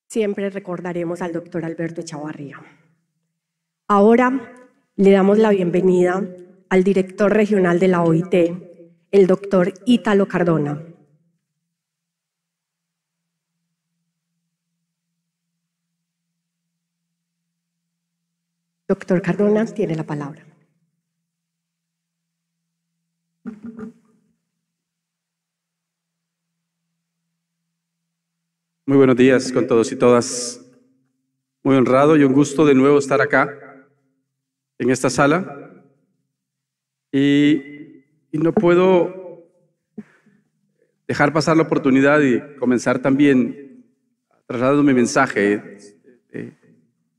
Siempre recordaremos al doctor Alberto Echavarría. Ahora le damos la bienvenida al director regional de la OIT, el doctor Ítalo Cardona. Doctor Cardona, tiene la palabra. Muy buenos días con todos y todas. Muy honrado y un gusto de nuevo estar acá, en esta sala. Y no puedo dejar pasar la oportunidad de comenzar también trasladando mi mensaje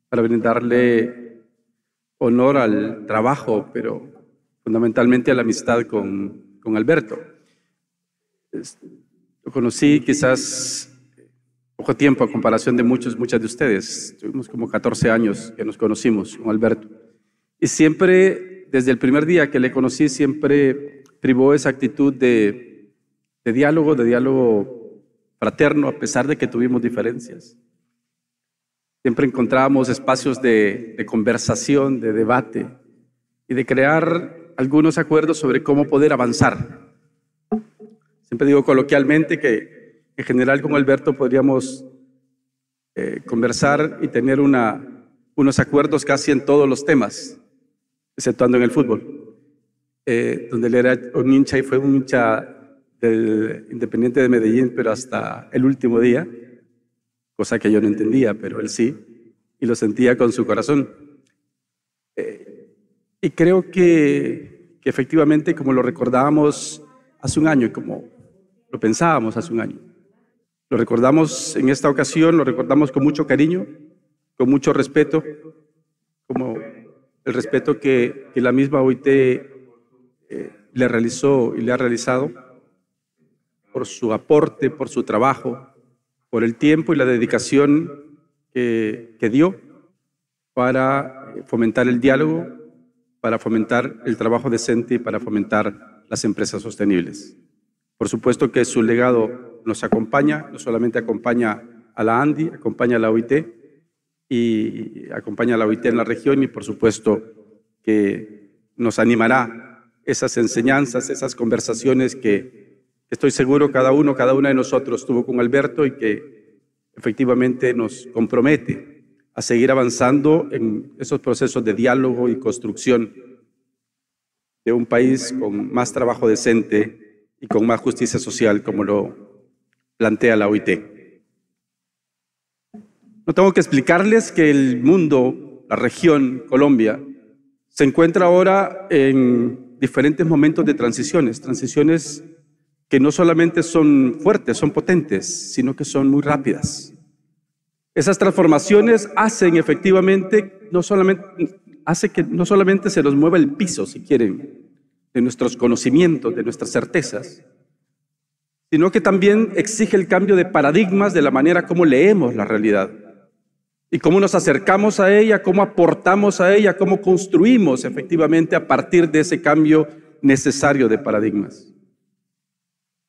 para brindarle honor al trabajo, pero fundamentalmente a la amistad con Alberto. Lo conocí quizás poco tiempo a comparación de muchas de ustedes. Tuvimos como 14 años que nos conocimos con Alberto. Y siempre, desde el primer día que le conocí, siempre privó esa actitud de diálogo fraterno, a pesar de que tuvimos diferencias. Siempre encontrábamos espacios de conversación, de debate y de crear algunos acuerdos sobre cómo poder avanzar. Siempre digo coloquialmente que en general con Alberto podríamos conversar y tener unos acuerdos casi en todos los temas, exceptuando en el fútbol, donde él era un hincha y fue un hincha del Independiente de Medellín, pero hasta el último día, cosa que yo no entendía, pero él sí, y lo sentía con su corazón. Y creo que efectivamente, como lo recordábamos hace un año y como lo pensábamos hace un año, lo recordamos en esta ocasión, lo recordamos con mucho cariño, con mucho respeto, como el respeto que la misma OIT le realizó y le ha realizado por su aporte, por su trabajo, por el tiempo y la dedicación que dio para fomentar el diálogo, para fomentar el trabajo decente y para fomentar las empresas sostenibles. Por supuesto que su legado nos acompaña, no solamente acompaña a la ANDI, acompaña a la OIT y acompaña a la OIT en la región y por supuesto que nos animará esas enseñanzas, esas conversaciones que estoy seguro cada una de nosotros tuvo con Alberto y que efectivamente nos compromete a seguir avanzando en esos procesos de diálogo y construcción de un país con más trabajo decente y con más justicia social, como lo plantea la OIT. No tengo que explicarles que el mundo, la región, Colombia, se encuentra ahora en diferentes momentos de transiciones que no solamente son fuertes, son potentes, sino que son muy rápidas. Esas transformaciones hacen efectivamente, que no solamente se nos mueva el piso, si quieren, de nuestros conocimientos, de nuestras certezas, sino que también exige el cambio de paradigmas de la manera como leemos la realidad y cómo nos acercamos a ella, cómo aportamos a ella, cómo construimos efectivamente a partir de ese cambio necesario de paradigmas.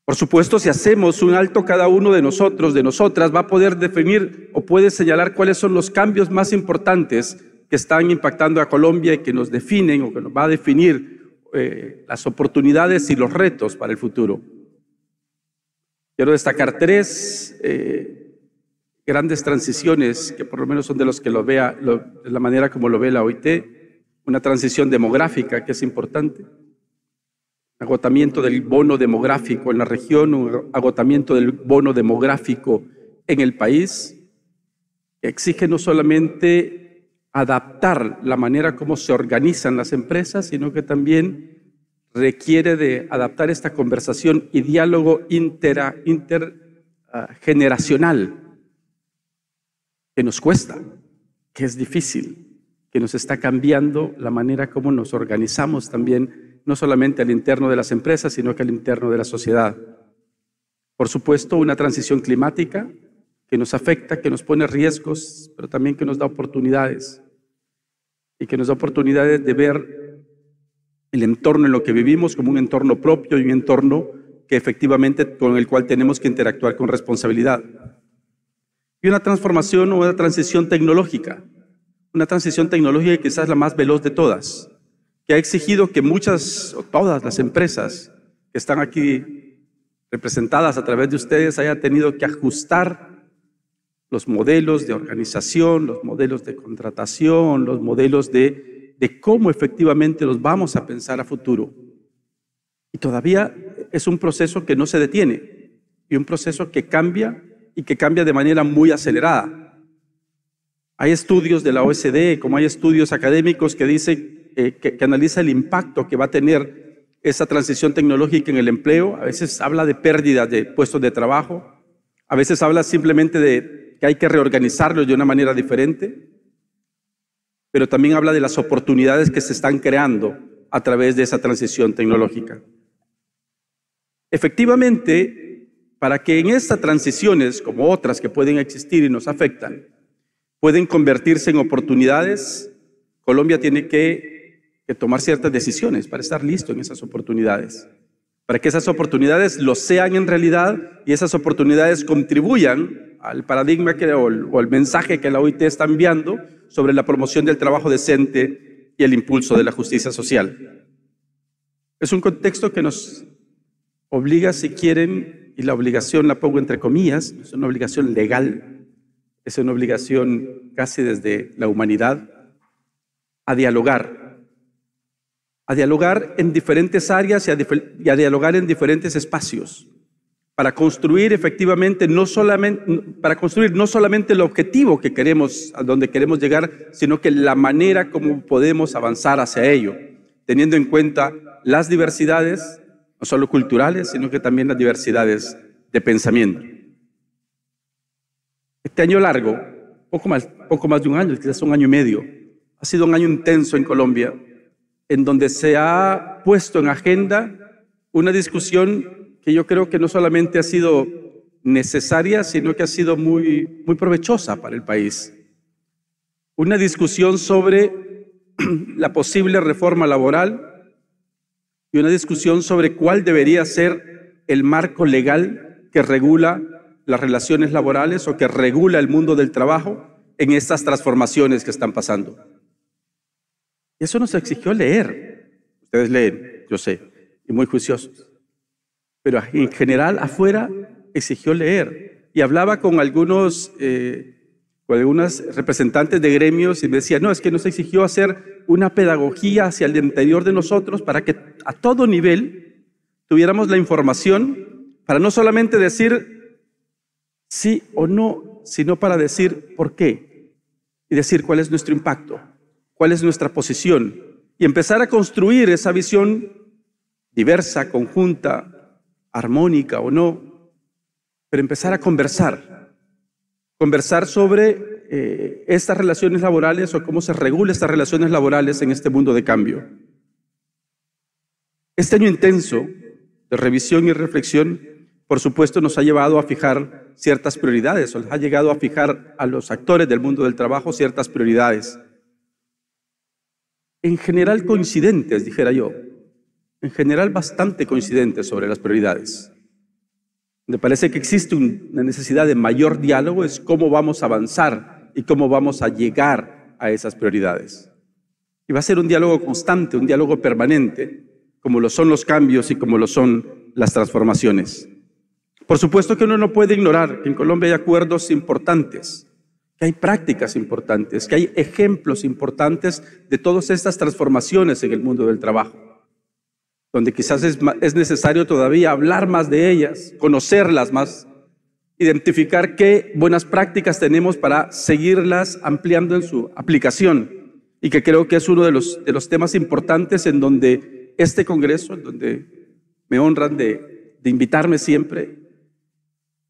Por supuesto, si hacemos un alto cada uno de nosotros, de nosotras, va a poder definir o puede señalar cuáles son los cambios más importantes que están impactando a Colombia y que nos definen o que nos va a definir las oportunidades y los retos para el futuro. Quiero destacar tres grandes transiciones que por lo menos son de los que lo vea, de la manera como lo ve la OIT. Una transición demográfica que es importante, agotamiento del bono demográfico en la región, un agotamiento del bono demográfico en el país, que exige no solamente adaptar la manera como se organizan las empresas, sino que también requiere de adaptar esta conversación y diálogo intergeneracional que nos cuesta, que es difícil, que nos está cambiando la manera como nos organizamos también, no solamente al interno de las empresas, sino que al interno de la sociedad. Por supuesto, una transición climática que nos afecta, que nos pone riesgos, pero también que nos da oportunidades y que nos da oportunidades de ver el entorno en lo que vivimos como un entorno propio y un entorno que efectivamente con el cual tenemos que interactuar con responsabilidad. y una transformación o una transición tecnológica. Una transición tecnológica quizás la más veloz de todas, que ha exigido que muchas o todas las empresas que están aquí representadas a través de ustedes hayan tenido que ajustar los modelos de organización, los modelos de contratación, los modelos de cómo efectivamente los vamos a pensar a futuro. Y todavía es un proceso que no se detiene y un proceso que cambia y que cambia de manera muy acelerada. Hay estudios de la OECD, como hay estudios académicos que dicen, que analiza el impacto que va a tener esa transición tecnológica en el empleo. A veces habla de pérdidas de puestos de trabajo, a veces habla simplemente de que hay que reorganizarlos de una manera diferente, pero también habla de las oportunidades que se están creando a través de esa transición tecnológica. Efectivamente, para que en estas transiciones, como otras que pueden existir y nos afectan, pueden convertirse en oportunidades, Colombia tiene que tomar ciertas decisiones para estar listo en esas oportunidades, para que esas oportunidades lo sean en realidad y esas oportunidades contribuyan al paradigma o al mensaje que la OIT está enviando sobre la promoción del trabajo decente y el impulso de la justicia social. Es un contexto que nos obliga, si quieren, y la obligación la pongo entre comillas, es una obligación legal, es una obligación casi desde la humanidad, a dialogar en diferentes áreas y a dialogar en diferentes espacios, para construir efectivamente no solamente el objetivo que queremos, a donde queremos llegar, sino que la manera como podemos avanzar hacia ello, teniendo en cuenta las diversidades, no solo culturales, sino que también las diversidades de pensamiento. Este año largo, poco más de un año, quizás un año y medio, ha sido un año intenso en Colombia, en donde se ha puesto en agenda una discusión que yo creo que no solamente ha sido necesaria, sino que ha sido muy provechosa para el país. Una discusión sobre la posible reforma laboral y una discusión sobre cuál debería ser el marco legal que regula las relaciones laborales o que regula el mundo del trabajo en estas transformaciones que están pasando. Eso nos exigió leer. Ustedes leen, yo sé, y muy juiciosos. Pero en general afuera exigió leer. Y hablaba con algunos representantes de gremios y me decía, no, es que nos exigió hacer una pedagogía hacia el interior de nosotros para que a todo nivel tuviéramos la información para no solamente decir sí o no, sino para decir por qué y decir cuál es nuestro impacto, cuál es nuestra posición y empezar a construir esa visión diversa, conjunta, armónica o no, pero empezar a conversar sobre estas relaciones laborales o cómo se regula estas relaciones laborales en este mundo de cambio. Este año intenso de revisión y reflexión, por supuesto, nos ha llevado a fijar ciertas prioridades, o ha llegado a fijar a los actores del mundo del trabajo ciertas prioridades. En general coincidentes, dijera yo, en general bastante coincidentes sobre las prioridades. Me parece que existe una necesidad de mayor diálogo, es cómo vamos a avanzar y cómo vamos a llegar a esas prioridades. Y va a ser un diálogo constante, un diálogo permanente, como lo son los cambios y como lo son las transformaciones. Por supuesto que uno no puede ignorar que en Colombia hay acuerdos importantes, que hay prácticas importantes, que hay ejemplos importantes de todas estas transformaciones en el mundo del trabajo, donde quizás es necesario todavía hablar más de ellas, conocerlas más, identificar qué buenas prácticas tenemos para seguirlas ampliando en su aplicación, y que creo que es uno de los temas importantes en donde este Congreso, en donde me honran de invitarme siempre,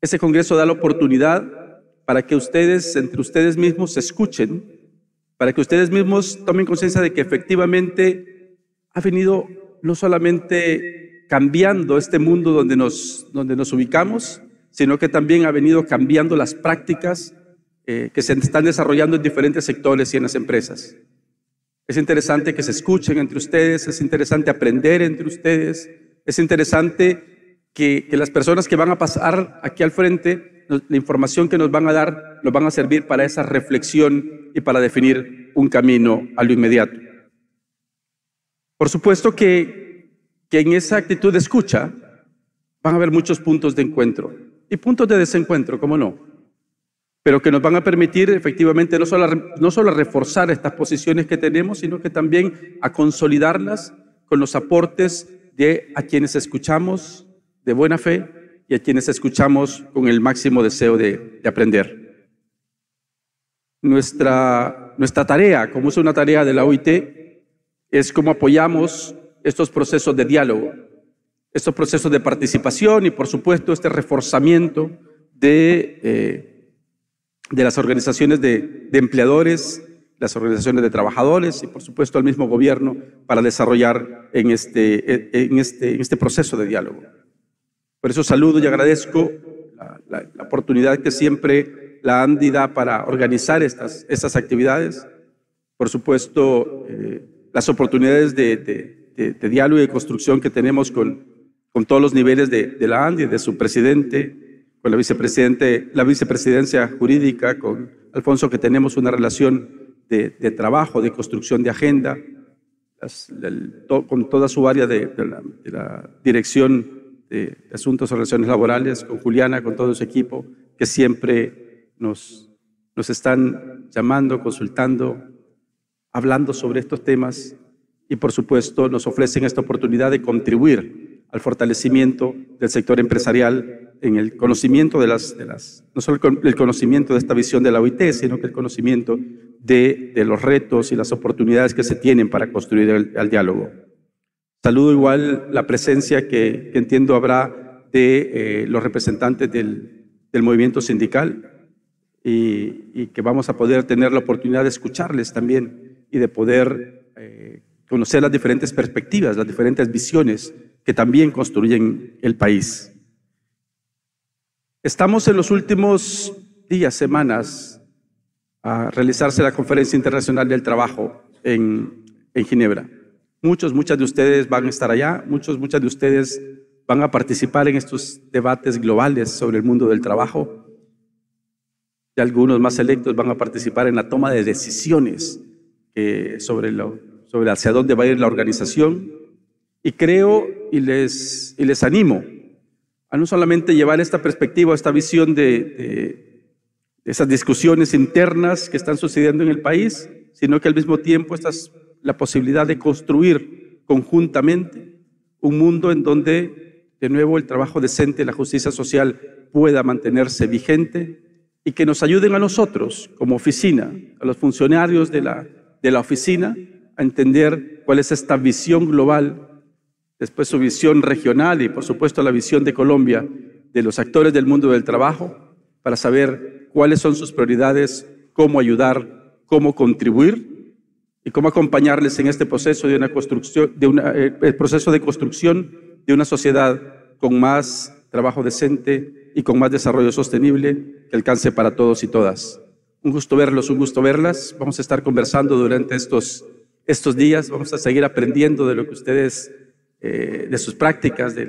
ese Congreso da la oportunidad para que ustedes, entre ustedes mismos, se escuchen, para que ustedes mismos tomen conciencia de que efectivamente ha venido no solamente cambiando este mundo donde nos ubicamos, sino que también ha venido cambiando las prácticas que se están desarrollando en diferentes sectores y en las empresas. Es interesante que se escuchen entre ustedes, es interesante aprender entre ustedes, es interesante que las personas que van a pasar aquí al frente la información que nos van a dar nos van a servir para esa reflexión y para definir un camino a lo inmediato. Por supuesto que en esa actitud de escucha van a haber muchos puntos de encuentro y puntos de desencuentro, ¿cómo no? Pero que nos van a permitir efectivamente no solo a reforzar estas posiciones que tenemos, sino que también a consolidarlas con los aportes de a quienes escuchamos de buena fe y a quienes escuchamos con el máximo deseo de aprender. Nuestra tarea, como es una tarea de la OIT, es cómo apoyamos estos procesos de diálogo, estos procesos de participación y, por supuesto, este reforzamiento de las organizaciones de empleadores, las organizaciones de trabajadores y, por supuesto, al mismo gobierno para desarrollar en este proceso de diálogo. Por eso saludo y agradezco la oportunidad que siempre la ANDI da para organizar estas actividades. Por supuesto, las oportunidades de diálogo y de construcción que tenemos con todos los niveles de la ANDI, de su presidente, con la vicepresidencia jurídica, con Alfonso, que tenemos una relación de trabajo, de construcción de agenda, con toda su área de la dirección de Asuntos y Relaciones Laborales, con Juliana, con todo su equipo, que siempre nos están llamando, consultando, hablando sobre estos temas y, por supuesto, nos ofrecen esta oportunidad de contribuir al fortalecimiento del sector empresarial en el conocimiento no solo el conocimiento de esta visión de la OIT, sino que el conocimiento de los retos y las oportunidades que se tienen para construir el diálogo. Saludo igual la presencia que entiendo habrá de los representantes del movimiento sindical y que vamos a poder tener la oportunidad de escucharles también y de poder conocer las diferentes perspectivas, las diferentes visiones que también construyen el país. Estamos en los últimos días, semanas, a realizarse la Conferencia Internacional del Trabajo en Ginebra. Muchas de ustedes van a estar allá, muchas de ustedes van a participar en estos debates globales sobre el mundo del trabajo. Y algunos más selectos van a participar en la toma de decisiones sobre hacia dónde va a ir la organización. Y creo y les animo a no solamente llevar esta perspectiva, esta visión de esas discusiones internas que están sucediendo en el país, sino que al mismo tiempo la posibilidad de construir conjuntamente un mundo en donde, de nuevo, el trabajo decente, la justicia social pueda mantenerse vigente y que nos ayuden a nosotros, como oficina, a los funcionarios de la oficina, a entender cuál es esta visión global, después su visión regional y, por supuesto, la visión de Colombia, de los actores del mundo del trabajo, para saber cuáles son sus prioridades, cómo ayudar, cómo contribuir y cómo acompañarles en este proceso de el proceso de construcción de una sociedad con más trabajo decente y con más desarrollo sostenible que alcance para todos y todas. Un gusto verlos, un gusto verlas. Vamos a estar conversando durante estos días, vamos a seguir aprendiendo de lo que ustedes, de sus prácticas, de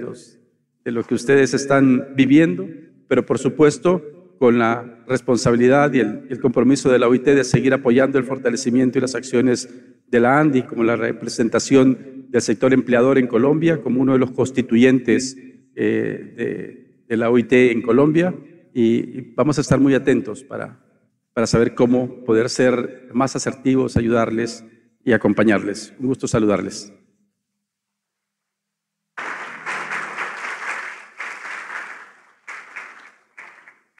lo que ustedes están viviendo, pero por supuesto con la responsabilidad y el compromiso de la OIT de seguir apoyando el fortalecimiento y las acciones de la ANDI como la representación del sector empleador en Colombia, como uno de los constituyentes de la OIT en Colombia, y vamos a estar muy atentos para saber cómo poder ser más asertivos, ayudarles y acompañarles. Un gusto saludarles.